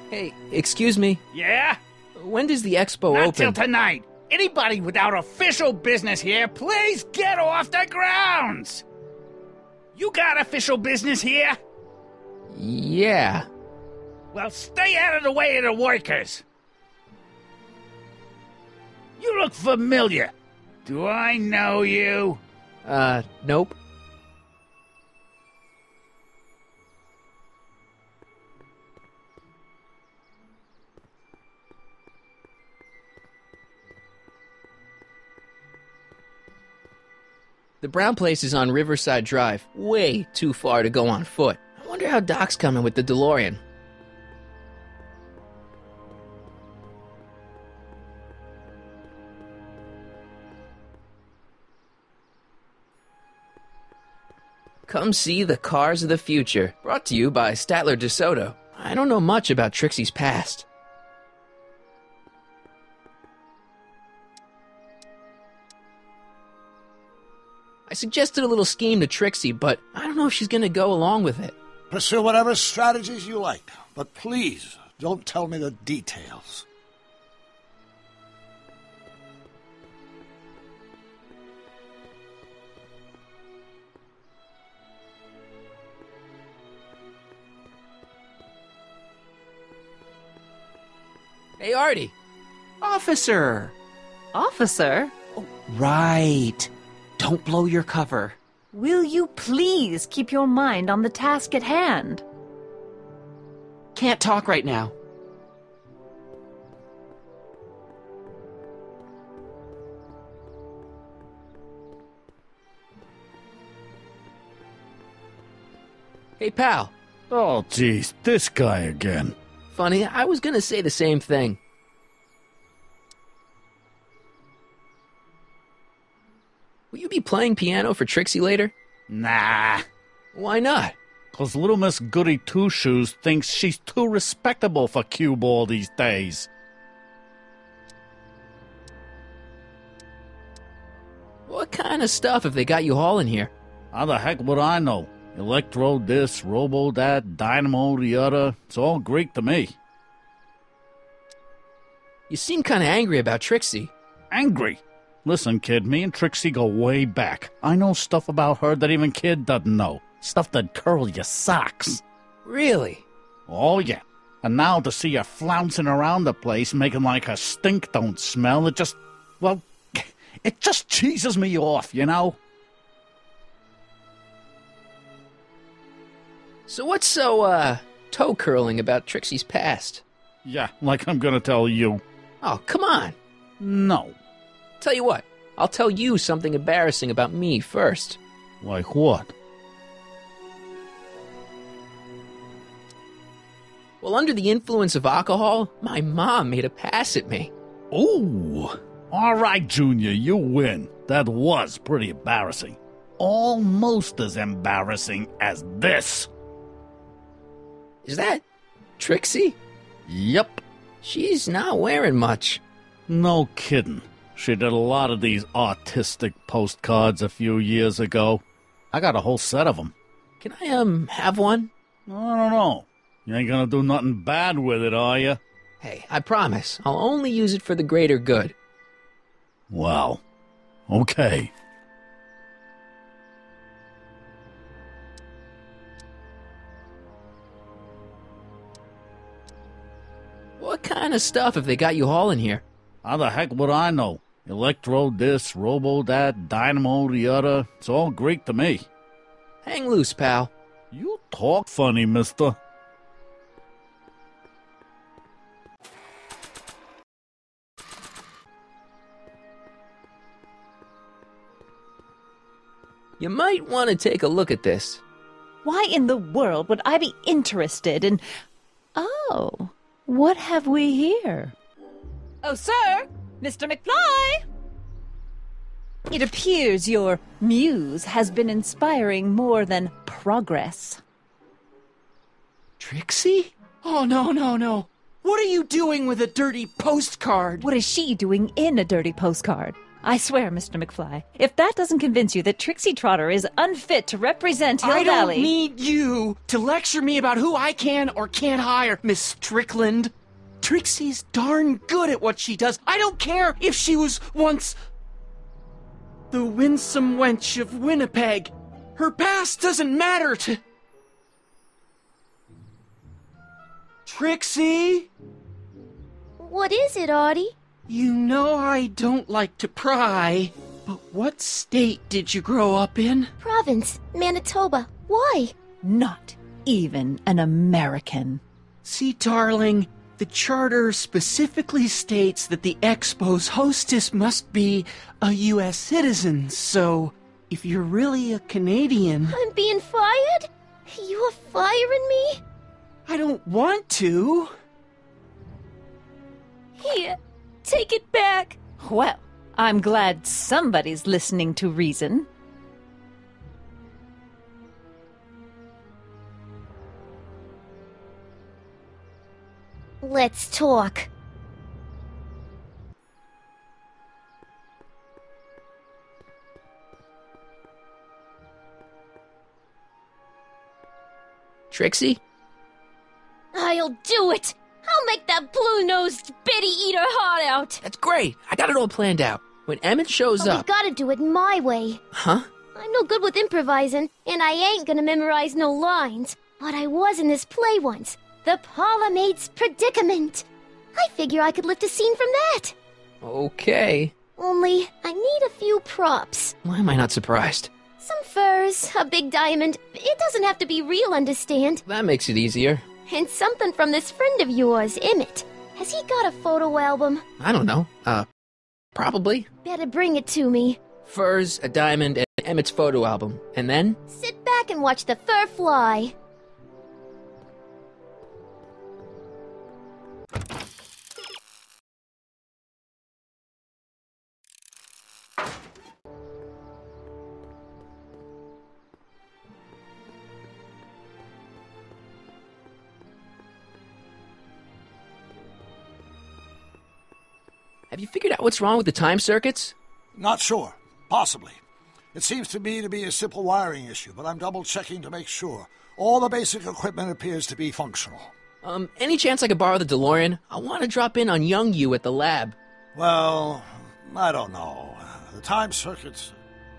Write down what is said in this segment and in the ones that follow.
Hey, excuse me. Yeah? When does the expo Not open? till tonight. Anybody without official business here, please get off the grounds! You got official business here? Yeah. Well, stay out of the way of the workers. You look familiar. Do I know you? Nope. The brown place is on Riverside Drive. Way too far to go on foot. I wonder how Doc's coming with the DeLorean. Come see the cars of the future. Brought to you by Statler DeSoto. I don't know much about Trixie's past. I suggested a little scheme to Trixie, but I don't know if she's going to go along with it. Pursue whatever strategies you like, but please don't tell me the details. Hey, Artie. Officer! Officer, Right. Don't blow your cover. will you please keep your mind on the task at hand? Can't talk right now. Hey, pal. Oh, jeez, this guy again. Funny, I was going to say the same thing. Will you be playing piano for Trixie later? Nah, Why not? 'cause little Miss Goody Two-Shoes thinks she's too respectable for cue ball these days. What kind of stuff have they got you hauling here? How the heck would I know? Electro this, robo that, dynamo the other. It's all Greek to me. You seem kind of angry about Trixie. Angry? Listen, kid, me and Trixie go way back. I know stuff about her that even kid doesn't know. Stuff that curl your socks. Really? Oh, yeah. And now to see her flouncing around the place, making like her stink don't smell, it just cheeses me off, you know? So what's so, toe-curling about Trixie's past? Yeah, like I'm gonna tell you. Oh, come on. No. Tell you what, I'll tell you something embarrassing about me first. Like what? Well, under the influence of alcohol, my mom made a pass at me. Ooh. All right, Junior, you win. That was pretty embarrassing. Almost as embarrassing as this. Is that Trixie? Yep. She's not wearing much. No kidding. She did a lot of these artistic postcards a few years ago. I got a whole set of them. Can I, have one? I don't know. You ain't gonna do nothing bad with it, are you? Hey, I promise, I'll only use it for the greater good. Well, okay. What kind of stuff have they got you hauling here? How the heck would I know? Electro this, robo that, dynamo the other. It's all Greek to me. Hang loose, pal. You talk funny, mister. You might want to take a look at this. Why in the world would I be interested in... Oh, what have we here? Oh, sir! Mr. McFly! It appears your muse has been inspiring more than progress. Trixie? Oh, no. What are you doing with a dirty postcard? What is she doing in a dirty postcard? I swear, Mr. McFly, if that doesn't convince you that Trixie Trotter is unfit to represent Hill I Valley... don't need you to lecture me about who I can or can't hire, Miss Strickland. Trixie's darn good at what she does. I don't care if she was once the winsome wench of Winnipeg. Her past doesn't matter to... Trixie? What is it, Audie? You know I don't like to pry, but what state did you grow up in? Province, Manitoba. Why? Not even an American. See, darling, the charter specifically states that the Expo's hostess must be a U.S. citizen, so if you're really a Canadian... I'm being fired? You are firing me? I don't want to. Here, take it back. Well, I'm glad somebody's listening to reason. Let's talk. Trixie? I'll do it! I'll make that blue-nosed bitty eat her heart out! That's great. I got it all planned out. When Emmett shows But we up... gotta do it my way. Huh? I'm no good with improvising, and I ain't gonna memorize no lines. But I was in this play once. The Parlor-Maid's Predicament. I figure I could lift a scene from that. Okay. Only, I need a few props. Why am I not surprised? Some furs, a big diamond. It doesn't have to be real, understand? That makes it easier. And something from this friend of yours, Emmett. Has he got a photo album? I don't know. Probably. Better bring it to me. Furs, a diamond, and Emmett's photo album. And then? Sit back and watch the fur fly. Have you figured out what's wrong with the time circuits? Not sure. Possibly. It seems to me to be a simple wiring issue, but I'm double-checking to make sure. All the basic equipment appears to be functional. Any chance I could borrow the DeLorean? I want to drop in on young you at the lab. Well, I don't know. The time circuits...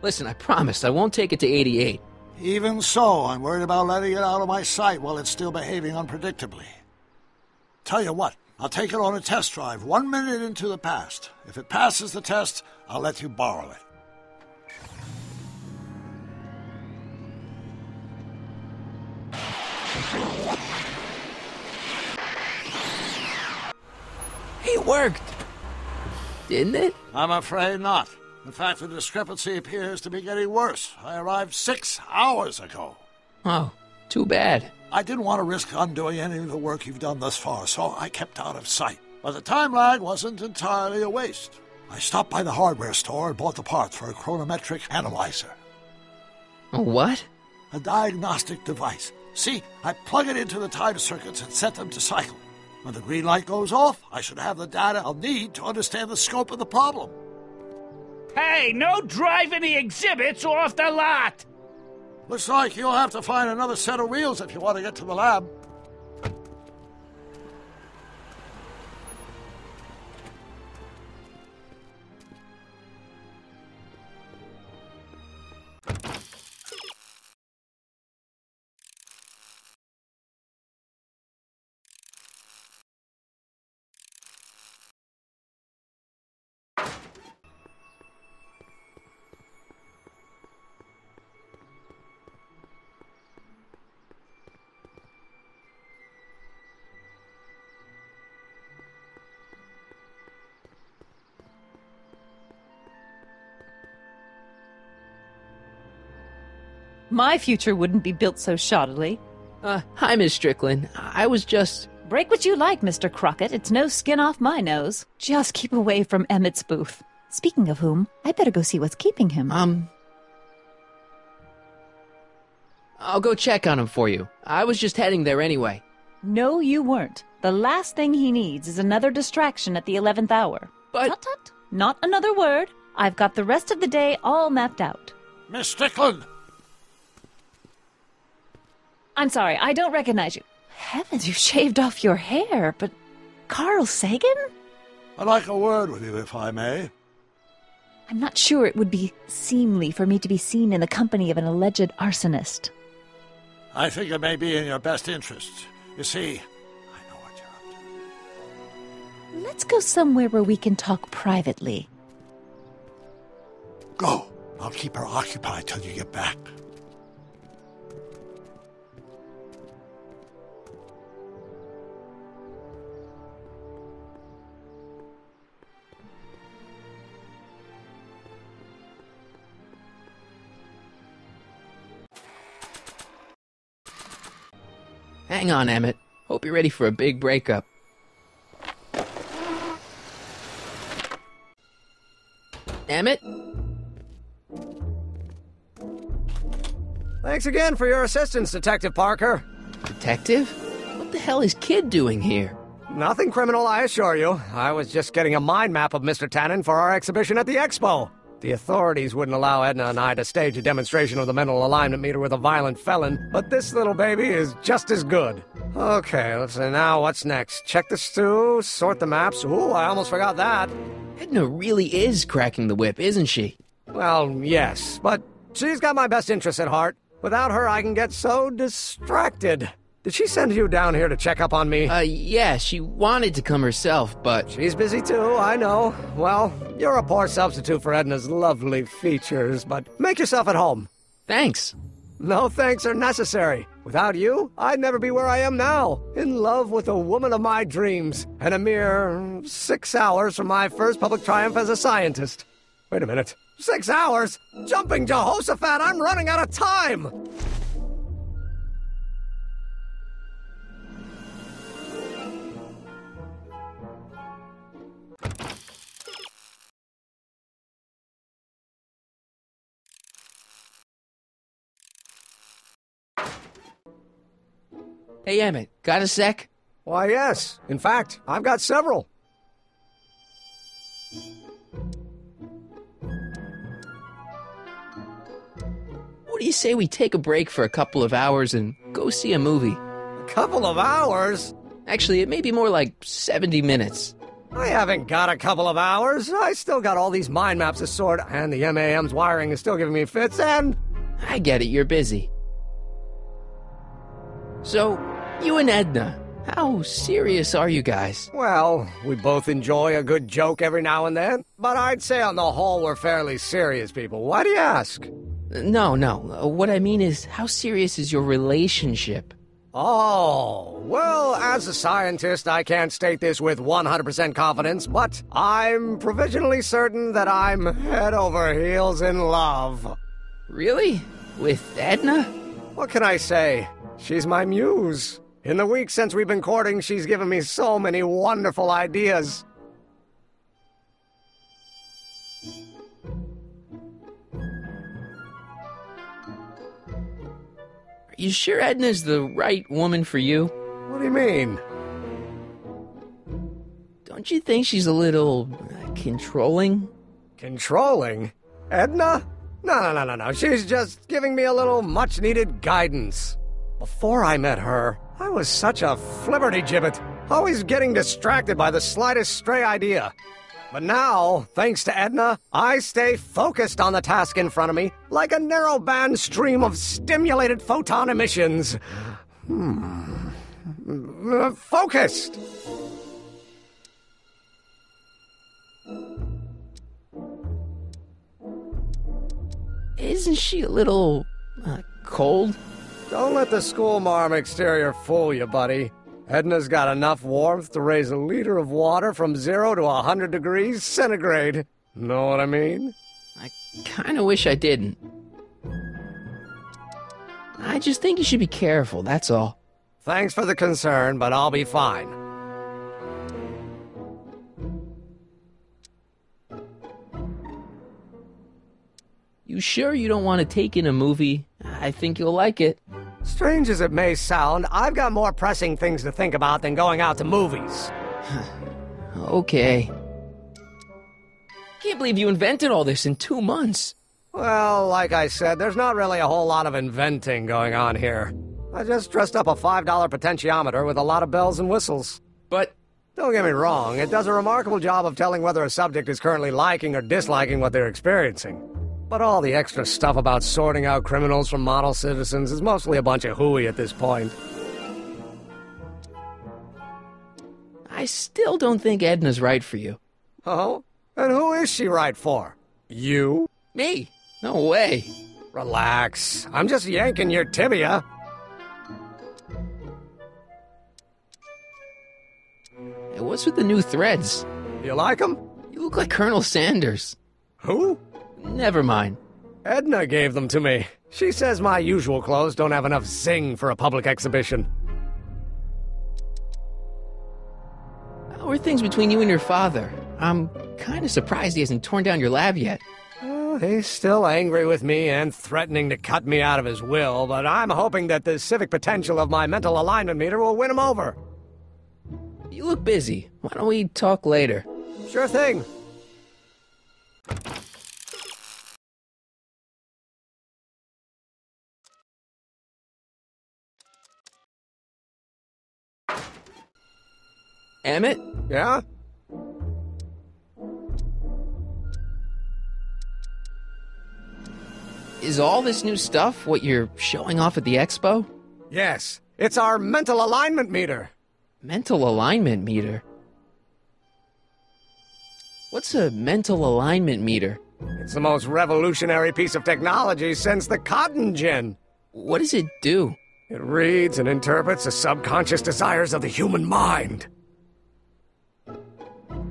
Listen, I promised I won't take it to 88. Even so, I'm worried about letting it out of my sight while it's still behaving unpredictably. Tell you what, I'll take it on a test drive 1 minute into the past. If it passes the test, I'll let you borrow it. It worked! Didn't it? I'm afraid not. In fact, the discrepancy appears to be getting worse. I arrived 6 hours ago. Oh, too bad. I didn't want to risk undoing any of the work you've done thus far, so I kept out of sight. But the time lag wasn't entirely a waste. I stopped by the hardware store and bought the parts for a chronometric analyzer. A what? A diagnostic device. See, I plug it into the time circuits and set them to cycle. When the green light goes off, I should have the data I'll need to understand the scope of the problem. Hey, no driving the exhibits off the lot! Looks like you'll have to find another set of wheels if you want to get to the lab. My future wouldn't be built so shoddily. Hi, Miss Strickland. I was just... Break what you like, Mr. Crockett. It's no skin off my nose. Just keep away from Emmett's booth. Speaking of whom, I better go see what's keeping him. I'll go check on him for you. I was just heading there anyway. No, you weren't. The last thing he needs is another distraction at the 11th hour. But... Tut-tut. Not another word. I've got the rest of the day all mapped out. Miss Strickland! I'm sorry, I don't recognize you. Heavens, you've shaved off your hair, but Carl Sagan? I'd like a word with you, if I may. I'm not sure it would be seemly for me to be seen in the company of an alleged arsonist. I think it may be in your best interests. You see, I know what you're up to. Let's go somewhere where we can talk privately. Go. I'll keep her occupied till you get back. Hang on, Emmett. Hope you're ready for a big breakup. Emmett? Thanks again for your assistance, Detective Parker. Detective? What the hell is Kid doing here? Nothing criminal, I assure you. I was just getting a mind map of Mr. Tannen for our exhibition at the Expo. The authorities wouldn't allow Edna and I to stage a demonstration of the mental alignment meter with a violent felon, but this little baby is just as good. Okay, let's see, now what's next? Check the stew, sort the maps. Ooh, I almost forgot that. Edna really is cracking the whip, isn't she? Well, yes, but she's got my best interests at heart. Without her, I can get so distracted. Did she send you down here to check up on me? Yeah, she wanted to come herself, but... She's busy too, I know. Well, you're a poor substitute for Edna's lovely features, but make yourself at home. Thanks. No thanks are necessary. Without you, I'd never be where I am now, in love with the woman of my dreams, and a mere 6 hours from my first public triumph as a scientist. Wait a minute. 6 hours? Jumping Jehoshaphat, I'm running out of time! Hey, Emmett, got a sec? Why, yes. In fact, I've got several. What do you say we take a break for a couple of hours and go see a movie? A couple of hours? Actually, it may be more like 70 minutes. I haven't got a couple of hours. I still got all these mind maps to sort, and the MAM's wiring is still giving me fits, and... I get it, you're busy. So, you and Edna, how serious are you guys? Well, we both enjoy a good joke every now and then, but I'd say on the whole we're fairly serious people. Why do you ask? No. What I mean is, how serious is your relationship? Oh, well, as a scientist, I can't state this with 100% confidence, but I'm provisionally certain that I'm head over heels in love. Really? With Edna? What can I say? She's my muse. In the weeks since we've been courting, she's given me so many wonderful ideas. Are you sure Edna's the right woman for you? What do you mean? Don't you think she's a little controlling? Controlling? Edna? No. She's just giving me a little much-needed guidance. Before I met her, I was such a flibberty-gibbet, always getting distracted by the slightest stray idea. But now, thanks to Edna, I stay focused on the task in front of me, like a narrow-band stream of stimulated photon emissions. Focused! Isn't she a little, cold? Don't let the schoolmarm exterior fool you, buddy. Edna's got enough warmth to raise a liter of water from 0 to 100 degrees centigrade. Know what I mean? I kinda wish I didn't. I just think you should be careful, that's all. Thanks for the concern, but I'll be fine. You sure you don't want to take in a movie? I think you'll like it. Strange as it may sound, I've got more pressing things to think about than going out to movies. Okay. Can't believe you invented all this in 2 months. Well, like I said, there's not really a whole lot of inventing going on here. I just dressed up a $5 potentiometer with a lot of bells and whistles. But Don't get me wrong, it does a remarkable job of telling whether a subject is currently liking or disliking what they're experiencing. But all the extra stuff about sorting out criminals from model citizens is mostly a bunch of hooey at this point. I still don't think Edna's right for you. Oh? And who is she right for? You? Me? No way. Relax. I'm just yanking your tibia. Hey, what's with the new threads? You like them? You look like Colonel Sanders. Who? Never mind. Edna gave them to me. She says my usual clothes don't have enough zing for a public exhibition. How are things between you and your father? I'm kind of surprised he hasn't torn down your lab yet. He's still angry with me and threatening to cut me out of his will, but I'm hoping that the civic potential of my mental alignment meter will win him over. You look busy. Why don't we talk later? Sure thing. Emmett? Yeah? Is all this new stuff what you're showing off at the expo? Yes. It's our mental alignment meter. Mental alignment meter? What's a mental alignment meter? It's the most revolutionary piece of technology since the cotton gin. What does it do? It reads and interprets the subconscious desires of the human mind.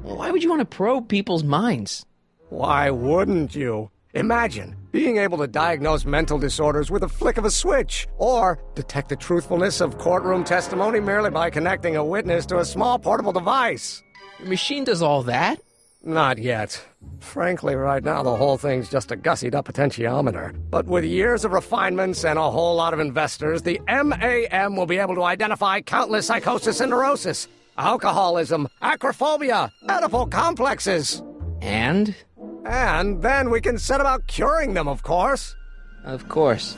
Why would you want to probe people's minds? Why wouldn't you? Imagine being able to diagnose mental disorders with a flick of a switch, or detect the truthfulness of courtroom testimony merely by connecting a witness to a small portable device. Your machine does all that? Not yet. Frankly, right now the whole thing's just a gussied-up potentiometer. But with years of refinements and a whole lot of investors, the MAM will be able to identify countless psychosis and neurosis, alcoholism, acrophobia, Oedipal complexes. And? And then we can set about curing them, of course. Of course.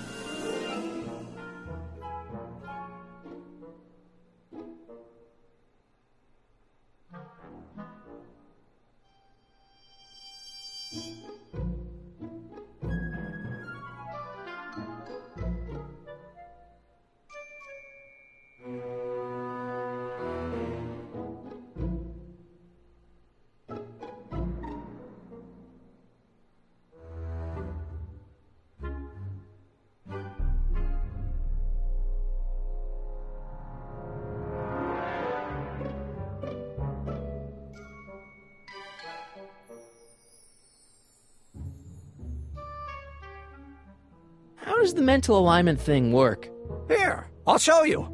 How does the mental alignment thing work? Here, I'll show you.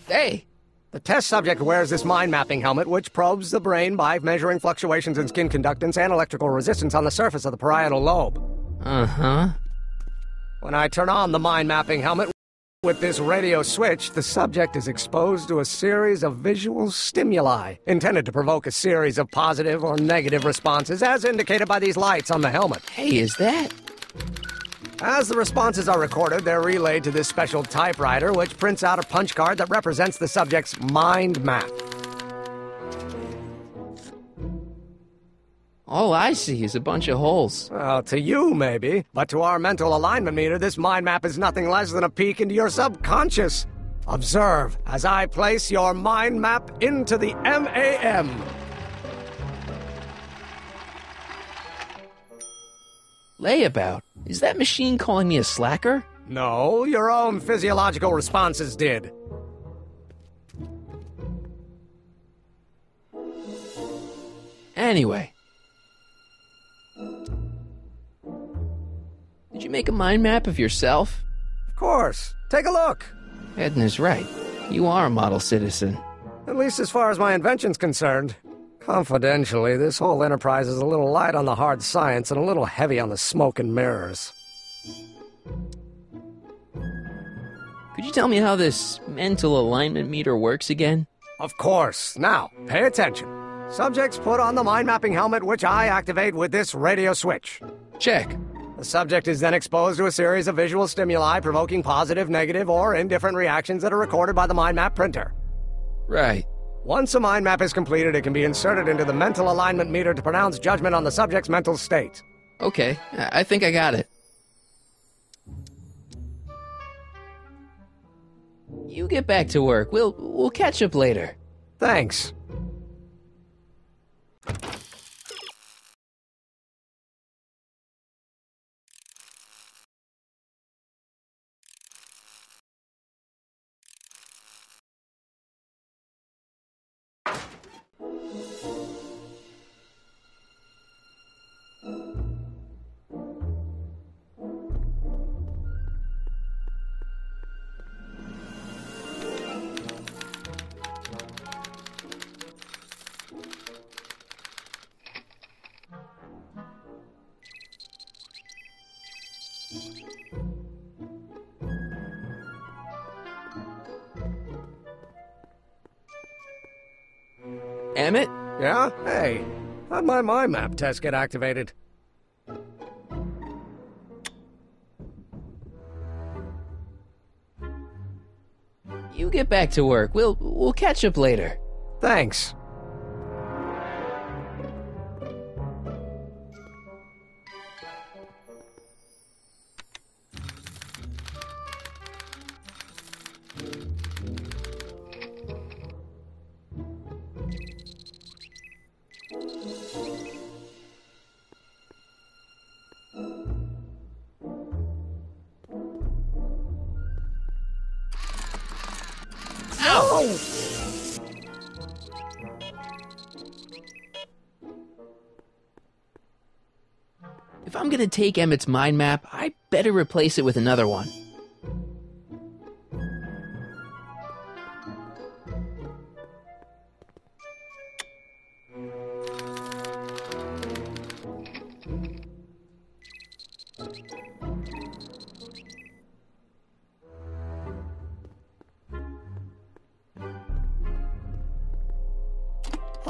Hey! The test subject wears this mind-mapping helmet, which probes the brain by measuring fluctuations in skin conductance and electrical resistance on the surface of the parietal lobe. Uh-huh. When I turn on the mind-mapping helmet with this radio switch, the subject is exposed to a series of visual stimuli, intended to provoke a series of positive or negative responses, as indicated by these lights on the helmet. Hey, is that... As the responses are recorded, they're relayed to this special typewriter, which prints out a punch card that represents the subject's mind map. All I see is a bunch of holes. Well, to you, maybe. But to our mental alignment meter, this mind map is nothing less than a peek into your subconscious. Observe as I place your mind map into the MAM. Layabout. Is that machine calling me a slacker? No, your own physiological responses did. Anyway. Did you make a mind map of yourself? Of course. Take a look. Edna's right. You are a model citizen. At least as far as my invention's concerned. Confidentially, this whole enterprise is a little light on the hard science and a little heavy on the smoke and mirrors. Could you tell me how this mental alignment meter works again? Of course. Now, pay attention. Subjects put on the mind mapping helmet, which I activate with this radio switch. Check. The subject is then exposed to a series of visual stimuli provoking positive, negative, or indifferent reactions that are recorded by the mind map printer. Right. Once a mind map is completed, it can be inserted into the mental alignment meter to pronounce judgment on the subject's mental state. Okay, I think I got it. You get back to work. We'll catch up later. Thanks. Emmett? Yeah? Hey, how'd my mind map test get activated? You get back to work. We'll catch up later. Thanks. If I'm gonna take Emmett's mind map, I better replace it with another one.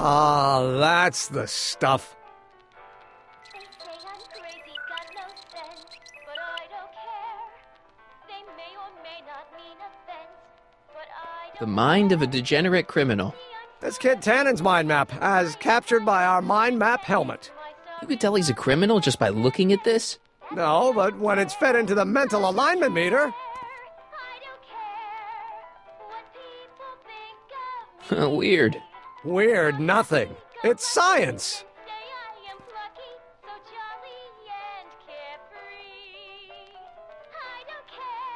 Ah, that's the stuff. They say I'm crazy, got no sense, but I don't care. They may or may not mean offense, but I The don't mind of a degenerate criminal. It's Kid Tannen's mind map, as captured by our mind map helmet. You could tell he's a criminal just by looking at this? No, but when it's fed into the mental alignment meter... I don't care what people think of me. Weird. Weird nothing. It's science. Say I am plucky, so jolly and carefree. I don't care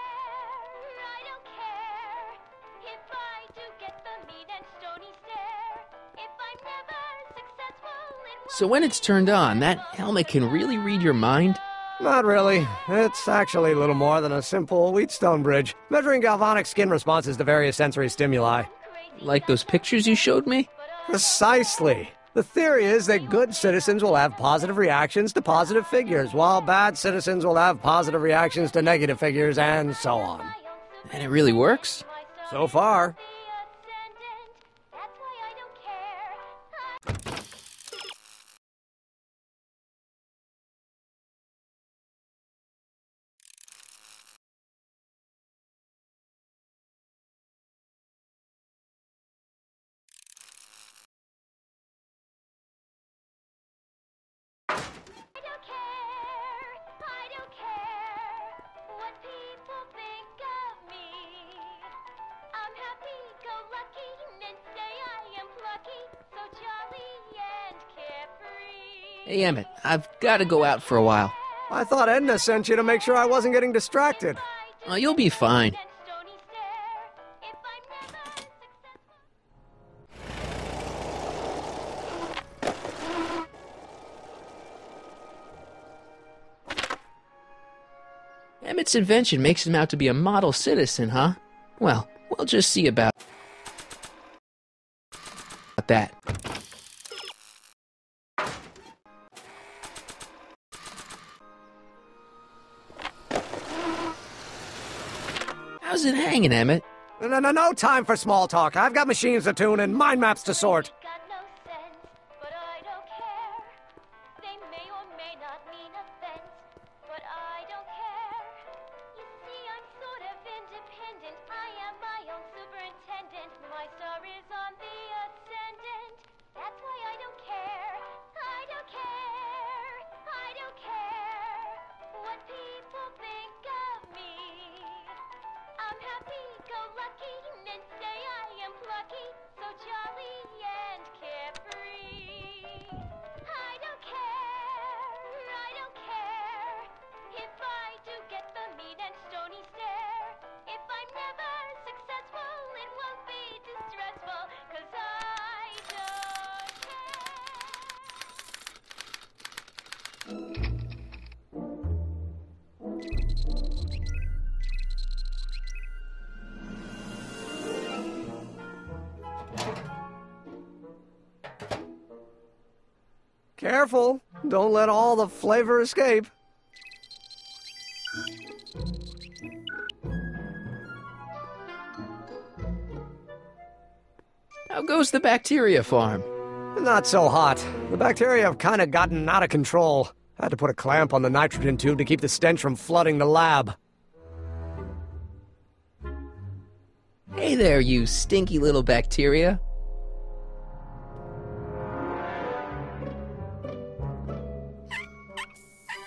if I do get the mean and stony stare. If I'm never successful in So when it's turned on, that helmet can really read your mind? Not really. It's actually a little more than a simple Wheatstone bridge, measuring galvanic skin responses to various sensory stimuli. Like those pictures you showed me? Precisely. The theory is that good citizens will have positive reactions to positive figures, while bad citizens will have positive reactions to negative figures, and so on. And it really works? So far. That's why I don't care. I don't care what people think of me. I'm happy-go-lucky and say I am plucky, so jolly and carefree. Hey, Emmett, I've got to go out for a while. I thought Edna sent you to make sure I wasn't getting distracted. Oh, you'll be fine. And stony stare. If I'm never successful. Emmett's invention makes him out to be a model citizen, huh? Well, we'll just see about that. How's it hanging, Emmett? No time for small talk. I've got machines to tune and mind maps to sort. Got no sense, Careful. Don't let all the flavor escape. How goes the bacteria farm? Not so hot. The bacteria have kind of gotten out of control. I had to put a clamp on the nitrogen tube to keep the stench from flooding the lab. Hey there, you stinky little bacteria.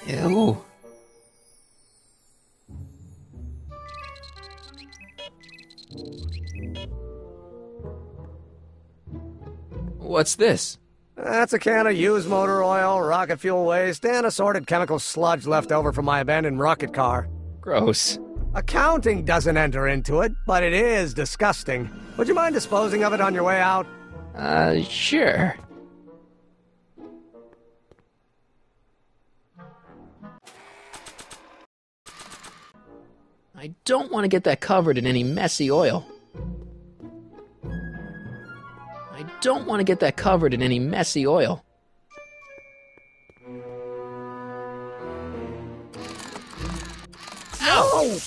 Ew. What's this? That's a can of used motor oil, rocket fuel waste, and assorted chemical sludge left over from my abandoned rocket car. Gross. Accounting doesn't enter into it, but it is disgusting. Would you mind disposing of it on your way out? Sure. I don't want to get that covered in any messy oil. I don't want to get that covered in any messy oil. Ow!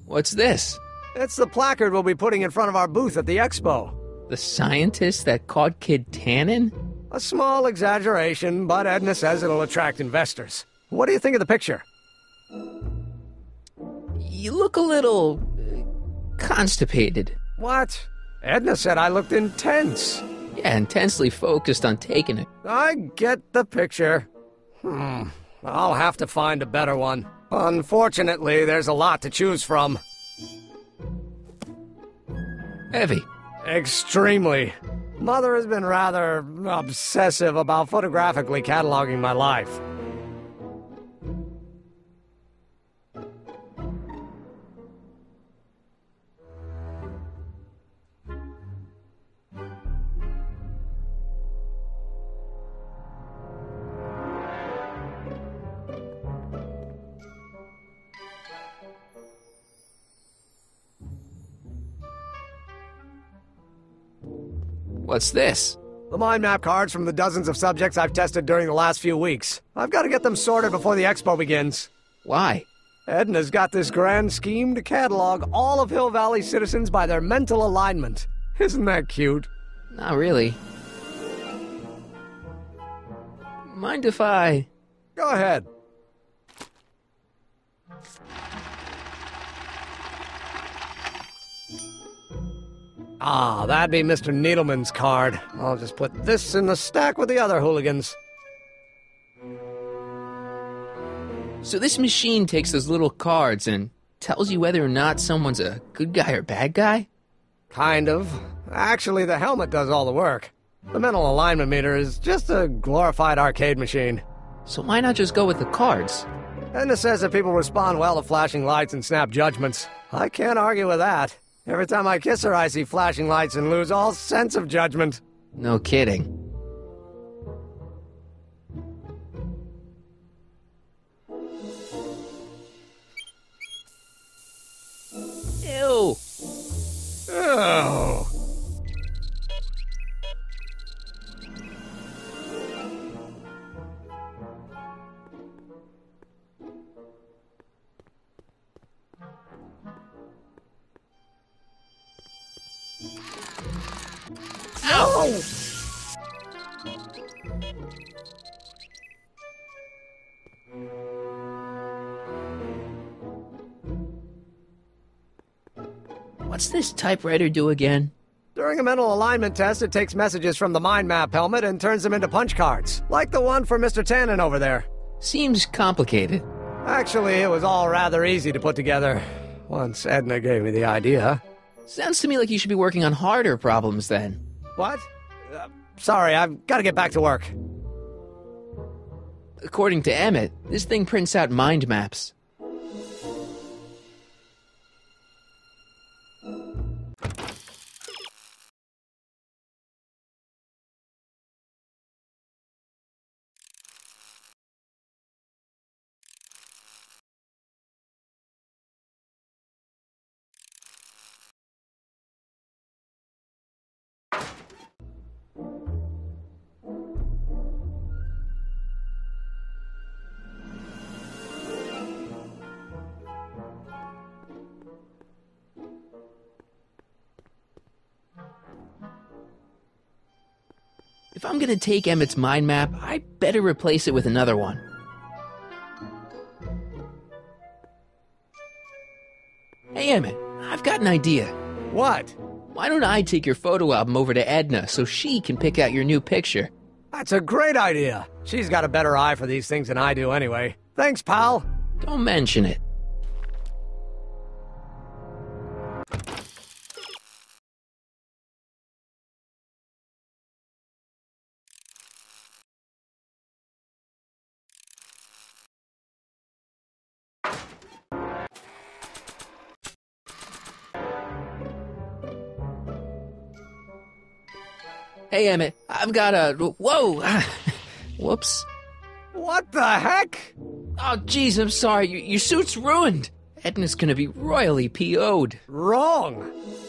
What's this? It's the placard we'll be putting in front of our booth at the expo. The scientist that caught Kid Tannen? A small exaggeration, but Edna says it'll attract investors. What do you think of the picture? You look a little... constipated. What? Edna said I looked intense. Yeah, intensely focused on taking it. I get the picture. I'll have to find a better one. Unfortunately, there's a lot to choose from. Heavy. Extremely. Mother has been rather obsessive about photographically cataloging my life. What's this? The mind map cards from the dozens of subjects I've tested during the last few weeks. I've got to get them sorted before the expo begins. Why? Edna's got this grand scheme to catalog all of Hill Valley citizens by their mental alignment. Isn't that cute? Not really. Mind if I... Go ahead. Ah, that'd be Mr. Needleman's card. I'll just put this in the stack with the other hooligans. So this machine takes those little cards and tells you whether or not someone's a good guy or bad guy? Kind of. Actually, the helmet does all the work. The mental alignment meter is just a glorified arcade machine. So why not just go with the cards? Edna says that people respond well to flashing lights and snap judgments. I can't argue with that. Every time I kiss her, I see flashing lights and lose all sense of judgment. No kidding. Ew! Oh. Ow! What's this typewriter do again? During a mental alignment test, it takes messages from the mind map helmet and turns them into punch cards, like the one for Mr. Tannen over there. Seems complicated. Actually, it was all rather easy to put together, once Edna gave me the idea. Sounds to me like you should be working on harder problems then. What? Sorry, I've got to get back to work. According to Emmett, this thing prints out mind maps. If I'm gonna take Emmett's mind map, I better replace it with another one. Hey Emmett, I've got an idea. What? Why don't I take your photo album over to Edna so she can pick out your new picture? That's a great idea. She's got a better eye for these things than I do anyway. Thanks, pal. Don't mention it. Hey, Emmett, I've got a... Whoa! Whoops. What the heck? Oh, jeez, I'm sorry. Your suit's ruined. Edna's gonna be royally PO'd. Wrong.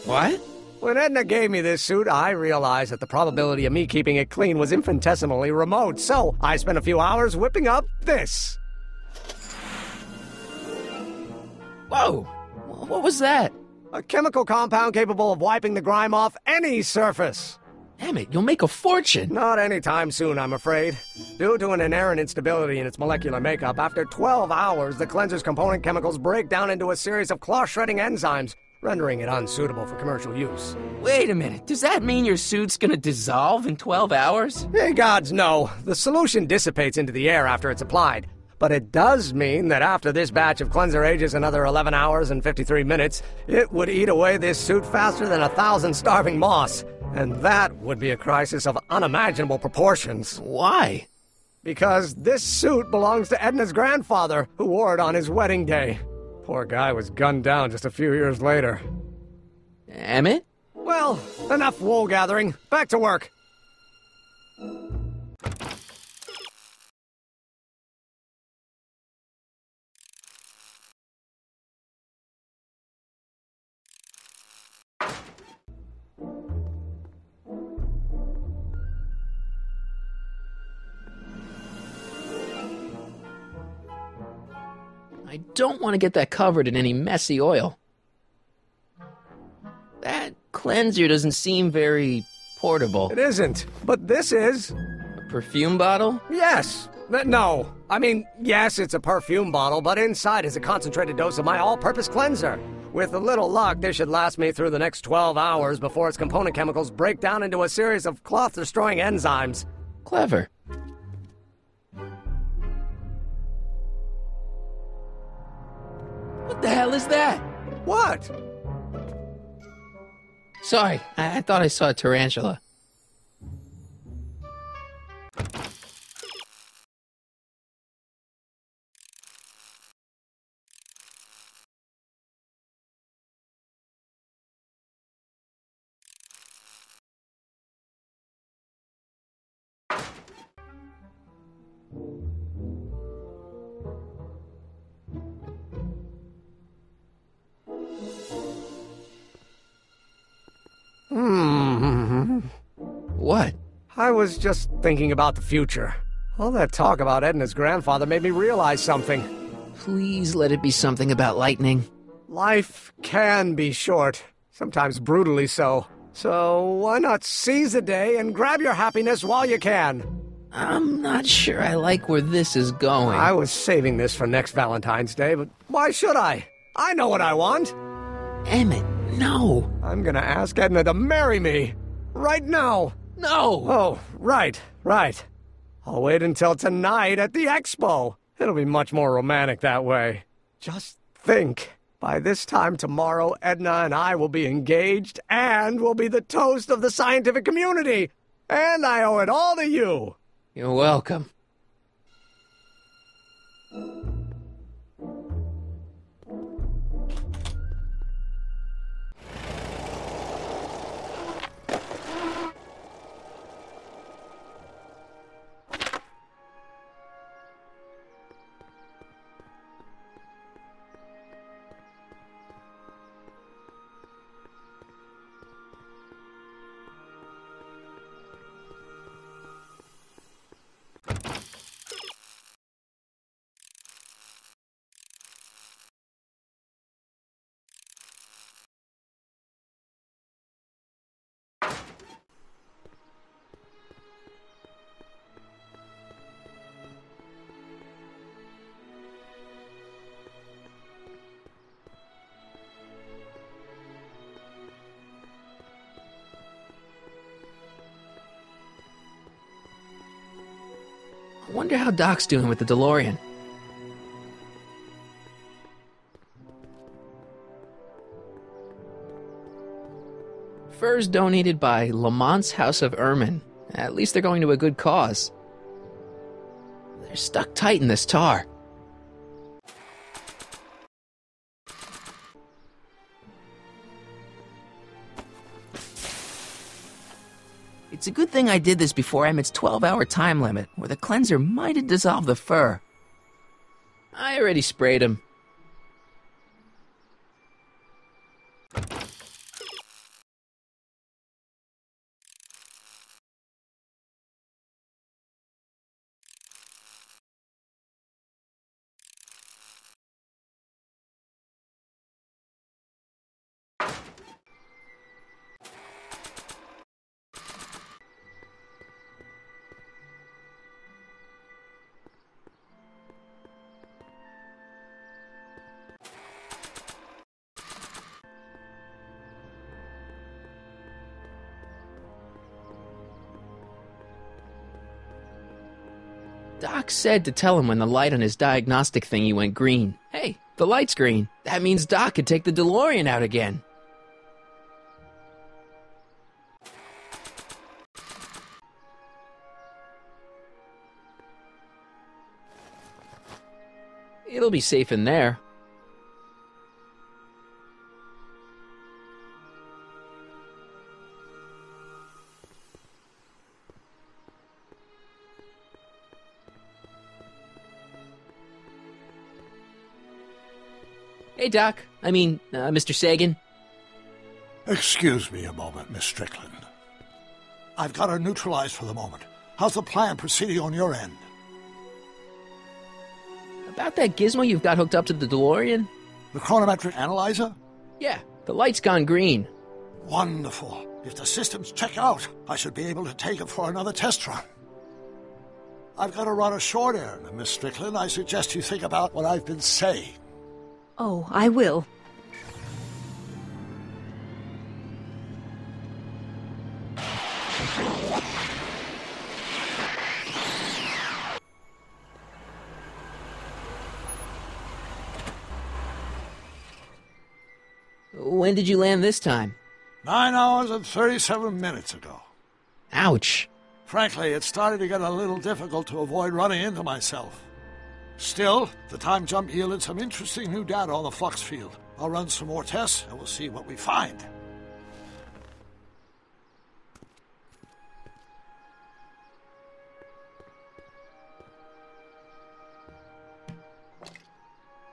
What? When Edna gave me this suit, I realized that the probability of me keeping it clean was infinitesimally remote, so I spent a few hours whipping up this. Whoa! What was that? A chemical compound capable of wiping the grime off any surface. Emmett, you'll make a fortune. Not anytime soon, I'm afraid. Due to an inherent instability in its molecular makeup, after 12 hours, the cleanser's component chemicals break down into a series of cloth-shredding enzymes, rendering it unsuitable for commercial use. Wait a minute, does that mean your suit's gonna dissolve in 12 hours? Hey, gods, no. The solution dissipates into the air after it's applied. But it does mean that after this batch of cleanser ages another 11 hours and 53 minutes, it would eat away this suit faster than 1,000 starving moths. And that would be a crisis of unimaginable proportions. Why? Because this suit belongs to Edna's grandfather, who wore it on his wedding day. Poor guy was gunned down just a few years later. Emmett? Well, enough wool gathering. Back to work. I don't want to get that covered in any messy oil. That cleanser doesn't seem very portable. It isn't, but this is. A perfume bottle? Yes. No. I mean, yes, it's a perfume bottle, but inside is a concentrated dose of my all-purpose cleanser. With a little luck, this should last me through the next 12 hours before its component chemicals break down into a series of cloth-destroying enzymes. Clever. What the hell is that? What? Sorry, I thought I saw a tarantula. What? I was just thinking about the future. All that talk about Edna's grandfather made me realize something. Please let it be something about lightning. Life can be short, sometimes brutally so. So why not seize the day and grab your happiness while you can? I'm not sure I like where this is going. I was saving this for next Valentine's Day, but why should I? I know what I want. Emmett, no. I'm gonna ask Edna to marry me. Right now. No! Oh, right. I'll wait until tonight at the expo. It'll be much more romantic that way. Just think. By this time tomorrow, Edna and I will be engaged and will be the toast of the scientific community. And I owe it all to you. You're welcome. Wonder how Doc's doing with the DeLorean. Furs donated by Lamont's House of Ermine. At least they're going to a good cause. They're stuck tight in this tar. It's a good thing I did this before Emmett's 12-hour time limit, or the cleanser might have dissolved the fur. I already sprayed him. Doc said to tell him when the light on his diagnostic thingy went green. Hey, the light's green. That means Doc could take the DeLorean out again. It'll be safe in there. Hey, Doc. Mr. Sagan. Excuse me a moment, Miss Strickland. I've got her neutralized for the moment. How's the plan proceeding on your end? About that gizmo you've got hooked up to the DeLorean? The chronometric analyzer? Yeah, the light's gone green. Wonderful. If the systems check out, I should be able to take it for another test run. I've got to run a short errand, Miss Strickland. I suggest you think about what I've been saying. Oh, I will. When did you land this time? 9 hours and 37 minutes ago. Ouch. Frankly, it started to get a little difficult to avoid running into myself. Still, the time jump yielded some interesting new data on the flux field. I'll run some more tests, and we'll see what we find.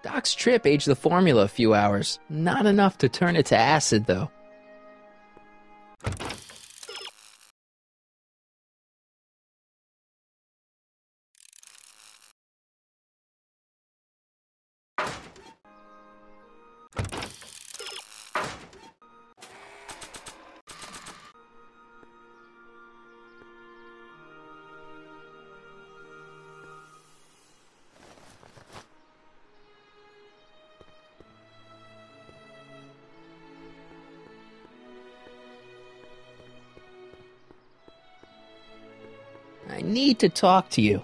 Doc's trip aged the formula a few hours. Not enough to turn it to acid, though. I need to talk to you.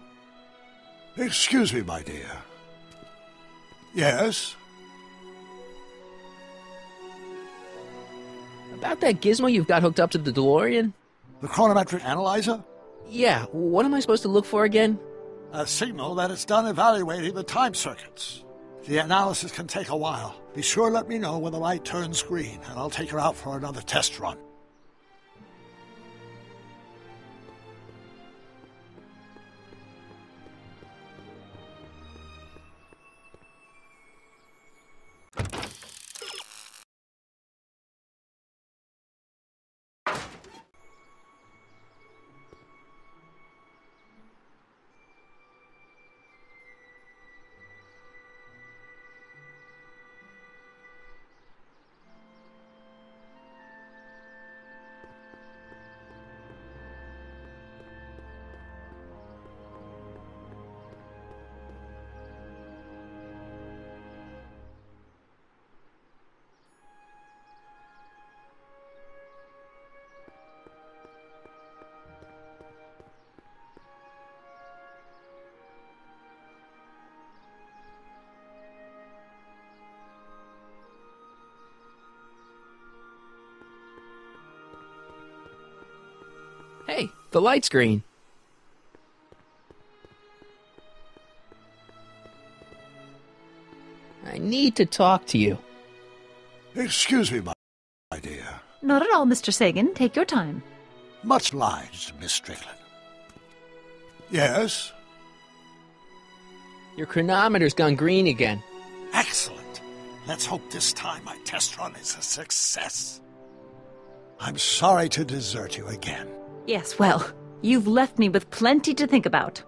Excuse me, my dear. Yes? About that gizmo you've got hooked up to the DeLorean? The chronometric analyzer? Yeah, what am I supposed to look for again? A signal that it's done evaluating the time circuits. The analysis can take a while. Be sure to let me know when the light turns green, and I'll take her out for another test run. Hey, the light's green. I need to talk to you. Excuse me, my dear. Not at all, Mr. Sagan. Take your time. Much obliged, Miss Strickland. Yes? Your chronometer's gone green again. Excellent. Let's hope this time my test run is a success. I'm sorry to desert you again. Yes, well, you've left me with plenty to think about.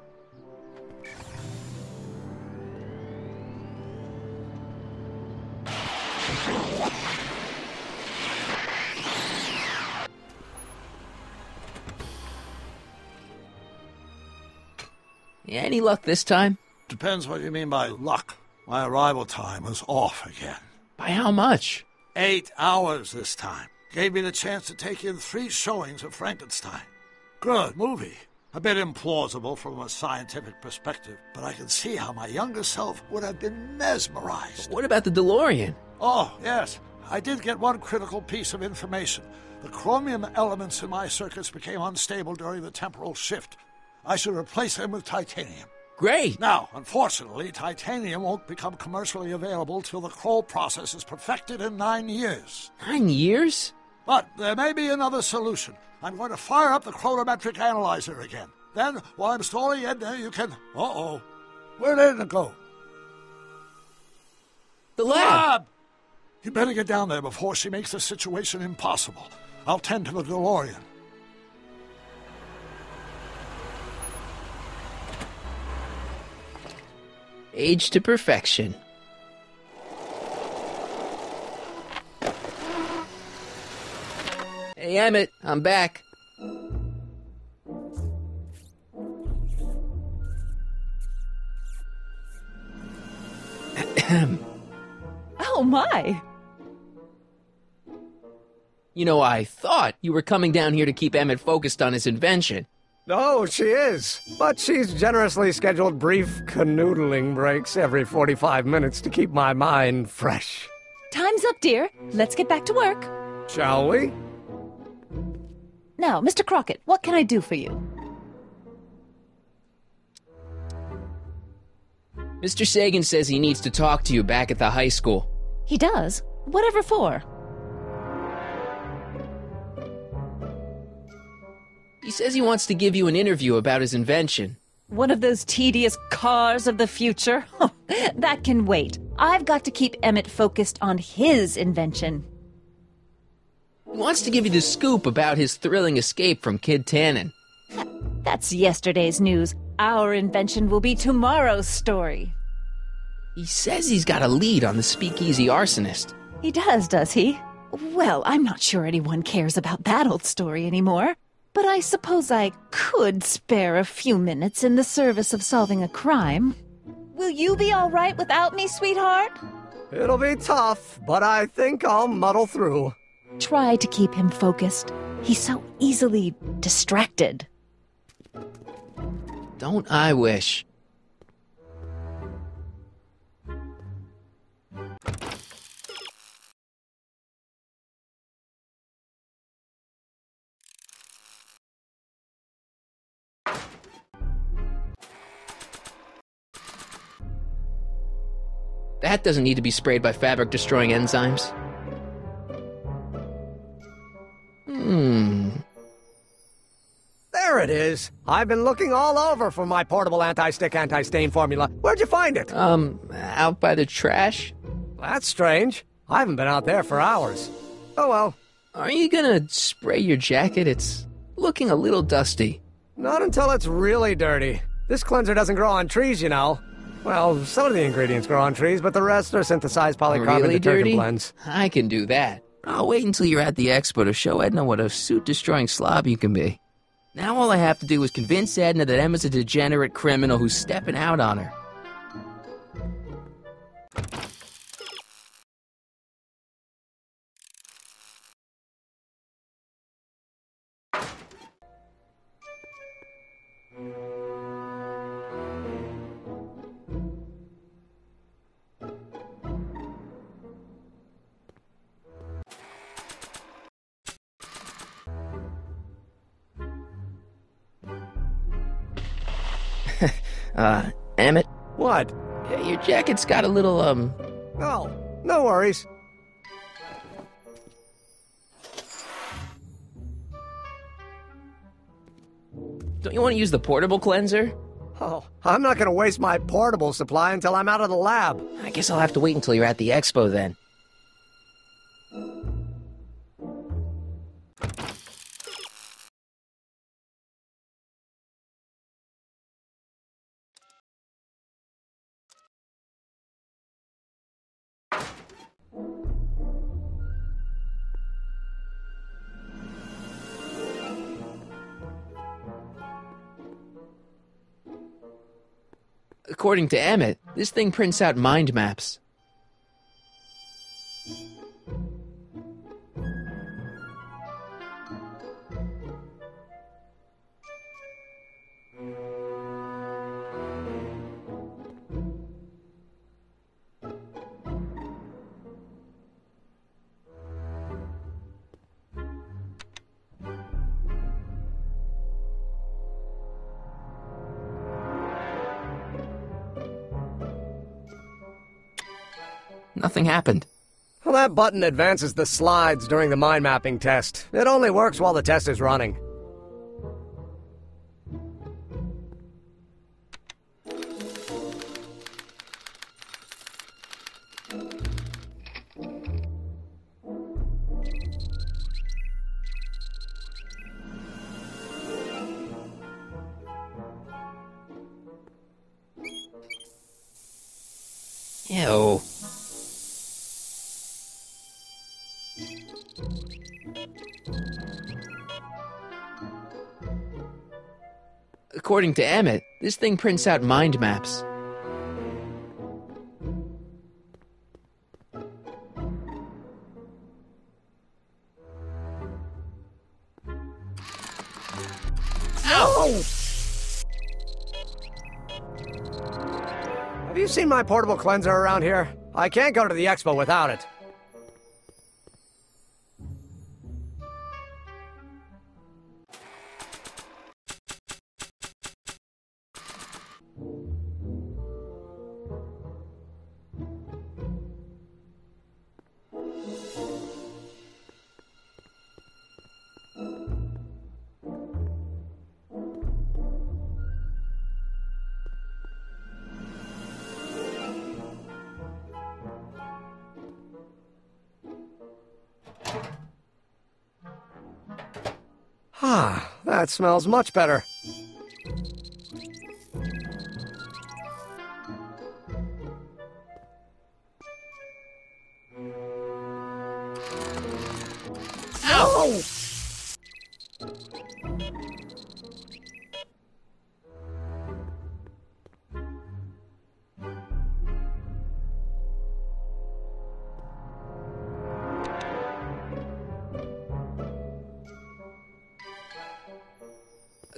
Any luck this time? Depends what you mean by luck. My arrival time was off again. By how much? 8 hours this time. Gave me the chance to take in 3 showings of Frankenstein. Good movie. A bit implausible from a scientific perspective, but I can see how my younger self would have been mesmerized. What about the DeLorean? Oh, yes. I did get one critical piece of information. The chromium elements in my circuits became unstable during the temporal shift. I should replace them with titanium. Great! Now, unfortunately, titanium won't become commercially available till the Kroll process is perfected in 9 years. 9 years? But there may be another solution. I'm going to fire up the chronometric analyzer again. Then, while I'm stalling Edna, you can... Uh-oh. Where did Edna go? The lab! You better get down there before she makes the situation impossible. I'll tend to the DeLorean. Age to perfection. Hey, Emmett, I'm back. Oh, my! You know, I thought you were coming down here to keep Emmett focused on his invention. No, she is. But she's generously scheduled brief canoodling breaks every 45 minutes to keep my mind fresh. Time's up, dear. Let's get back to work. Shall we? Now, Mr. Crockett, what can I do for you? Mr. Sagan says he needs to talk to you back at the high school. He does? Whatever for? He says he wants to give you an interview about his invention. One of those tedious cars of the future? That can wait. I've got to keep Emmett focused on his invention. He wants to give you the scoop about his thrilling escape from Kid Tannen. That's yesterday's news. Our invention will be tomorrow's story. He says he's got a lead on the speakeasy arsonist. He does he? Well, I'm not sure anyone cares about that old story anymore. But I suppose I could spare a few minutes in the service of solving a crime. Will you be all right without me, sweetheart? It'll be tough, but I think I'll muddle through. Try to keep him focused. He's so easily distracted. Don't I wish? That doesn't need to be sprayed by fabric-destroying enzymes. There it is. I've been looking all over for my portable anti-stick, anti-stain formula. Where'd you find it? Out by the trash? That's strange. I haven't been out there for hours. Oh well. Are you gonna spray your jacket? It's looking a little dusty. Not until it's really dirty. This cleanser doesn't grow on trees, you know. Well, some of the ingredients grow on trees, but the rest are synthesized polycarbonate Really detergent dirty? blends. I can do that. I'll wait until you're at the expo to show Edna what a suit-destroying slob you can be. Now all I have to do is convince Edna that Emma's a degenerate criminal who's stepping out on her. Emmett, What? your jacket's got a little, Oh, no worries. don't you want to use the portable cleanser? Oh, I'm not gonna waste my portable supply until I'm out of the lab. I guess I'll have to wait until you're at the expo then. According to Emmett, this thing prints out mind maps. Nothing happened. Well, that button advances the slides during the mind mapping test. It only works while the test is running. Ew. According to Emmett, this thing prints out mind maps. Ow! Have you seen my portable cleanser around here? I can't go to the expo without it. Ah, that smells much better. Ow!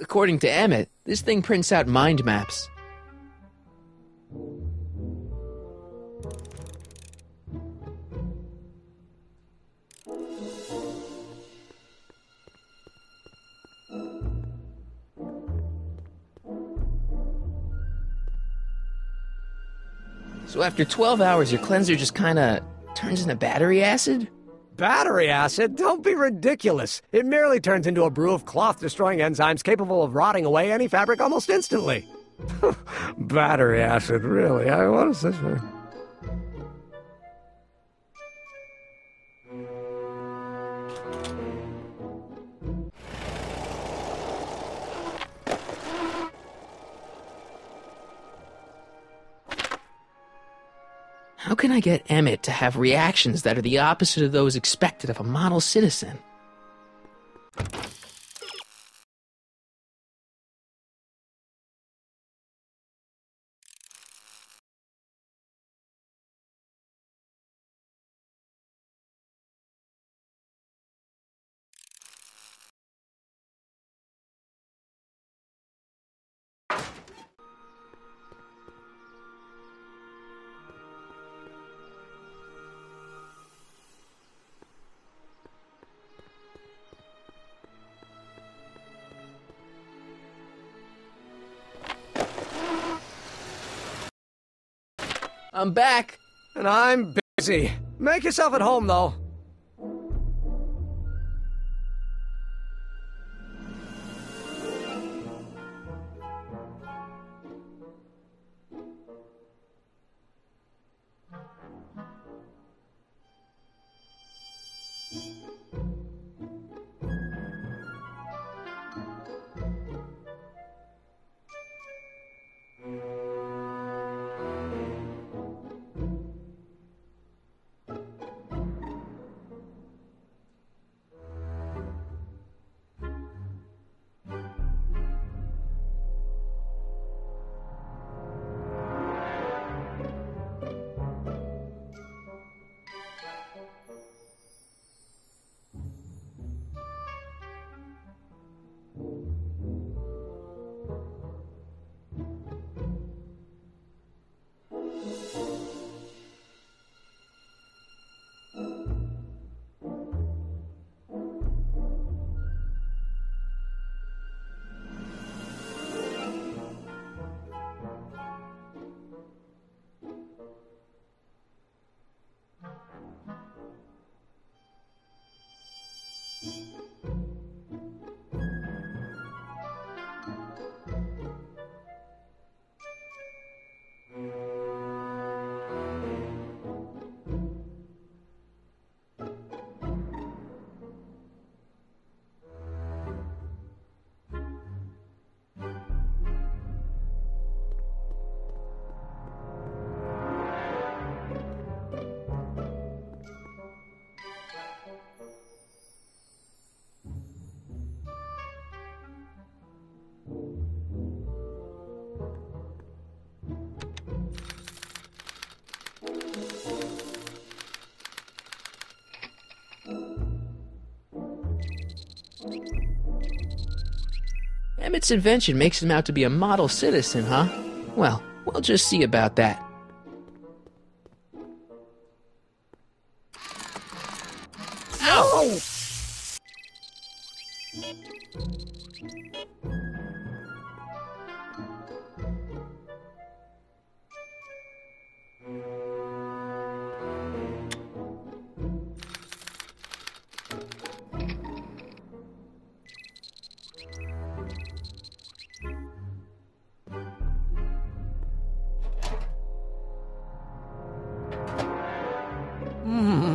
According to Emmett, this thing prints out mind maps. So after 12 hours, your cleanser just kinda turns into battery acid? Battery acid? Don't be ridiculous. It merely turns into a brew of cloth-destroying enzymes capable of rotting away any fabric almost instantly. Battery acid, really? What is this? How can I get Emmett to have reactions that are the opposite of those expected of a model citizen? I'm back. And I'm busy. Make yourself at home, though. Emmett's invention makes him out to be a model citizen, huh? Well, we'll just see about that. Ow!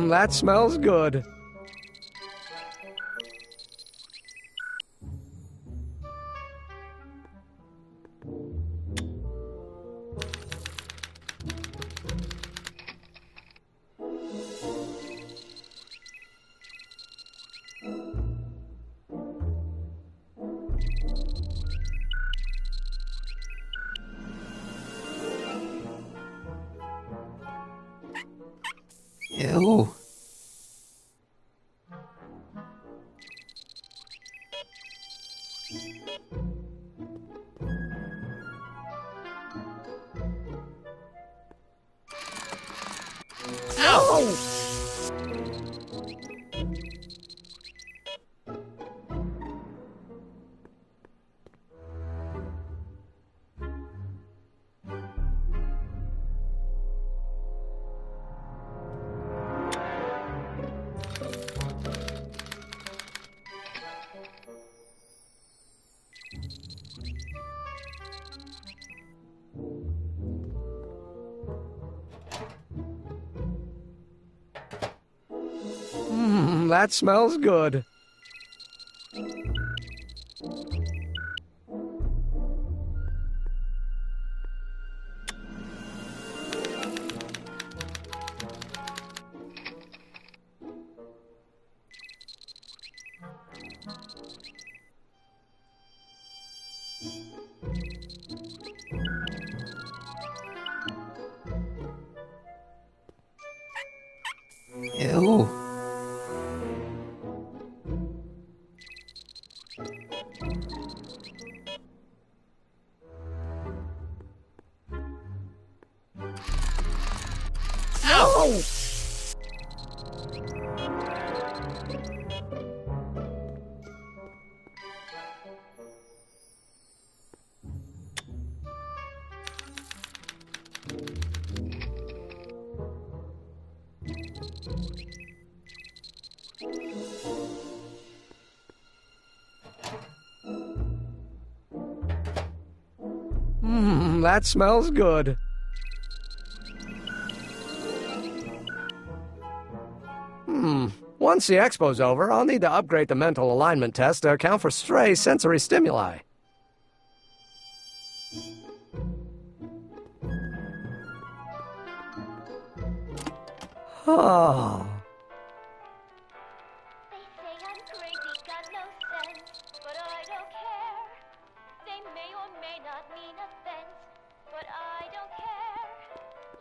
That smells good. Ew. That smells good. Ew. that smells good. Once the expo's over, I'll need to upgrade the mental alignment test to account for stray sensory stimuli. Oh. They say I'm crazy, got no sense, but I don't care. They may or may not mean offense, but I don't care.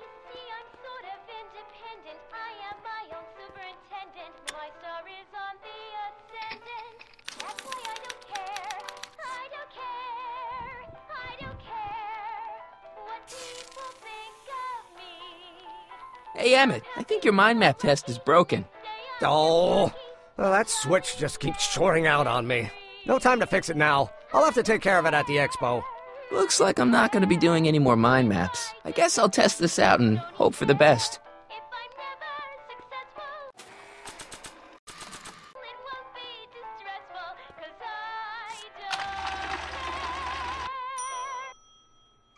You see, I'm sort of independent. I am my own superintendent. My star is on the ascendant. That's why I don't care. I don't care. I don't care what people think of me. Hey, Emmett, I think your mind map test is broken. Oh, well, that switch just keeps shorting out on me. No time to fix it now. I'll have to take care of it at the expo. Looks like I'm not going to be doing any more mind maps. I guess I'll test this out and hope for the best. If I'm never successful, it won't be distressful, 'cause I don't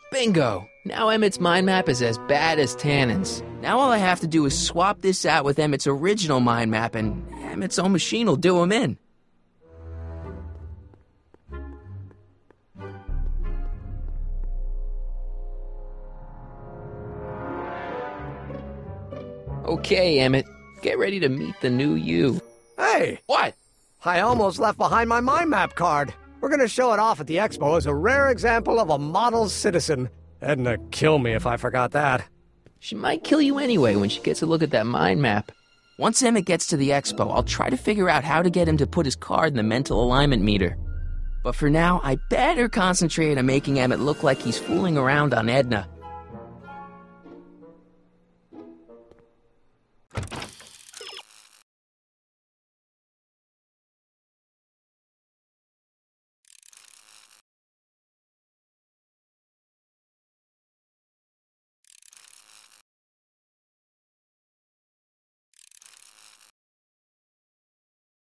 care. Bingo! Now Emmett's mind map is as bad as Tannen's. Now all I have to do is swap this out with Emmett's original mind map, and Emmett's own machine will do him in. Okay, Emmett, get ready to meet the new you. Hey! What? I almost left behind my mind map card. We're gonna show it off at the expo as a rare example of a model citizen. Edna kill me if I forgot that. She might kill you anyway when she gets a look at that mind map. Once Emmett gets to the expo, I'll try to figure out how to get him to put his card in the mental alignment meter. But for now, I better concentrate on making Emmett look like he's fooling around on Edna.